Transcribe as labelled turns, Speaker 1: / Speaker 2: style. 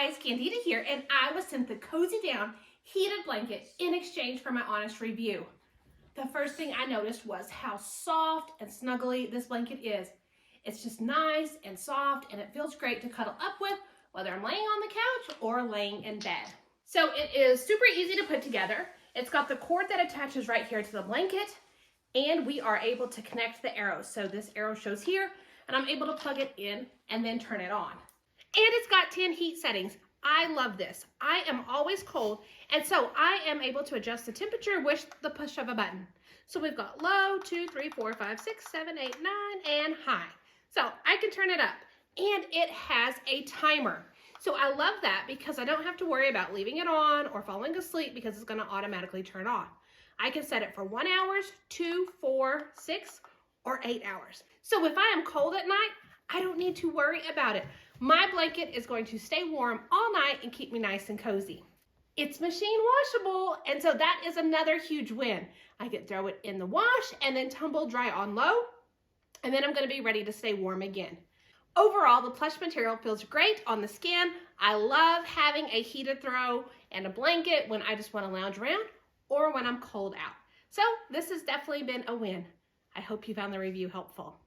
Speaker 1: guys, Candida here, and I was sent the Kosydown Heated Blanket in exchange for my honest review. The first thing I noticed was how soft and snuggly this blanket is. It's just nice and soft, and it feels great to cuddle up with, whether I'm laying on the couch or laying in bed. So it is super easy to put together. It's got the cord that attaches right here to the blanket, and we are able to connect the arrows. So this arrow shows here, and I'm able to plug it in and then turn it on. And it's got 10 heat settings. I love this. I am always cold, and so I am able to adjust the temperature with the push of a button. So we've got low, 2, 3, 4, 5, 6, 7, 8, 9, and high. So I can turn it up, and it has a timer. So I love that because I don't have to worry about leaving it on or falling asleep because it's gonna automatically turn on. I can set it for 1 hour, 2, 4, 6, or 8 hours. So if I am cold at night, I don't need to worry about it. My blanket is going to stay warm all night and keep me nice and cozy. It's machine washable, and so that is another huge win. I can throw it in the wash and then tumble dry on low, and then I'm going to be ready to stay warm again. Overall, the plush material feels great on the skin. I love having a heated throw and a blanket when I just want to lounge around or when I'm cold out. So this has definitely been a win. I hope you found the review helpful.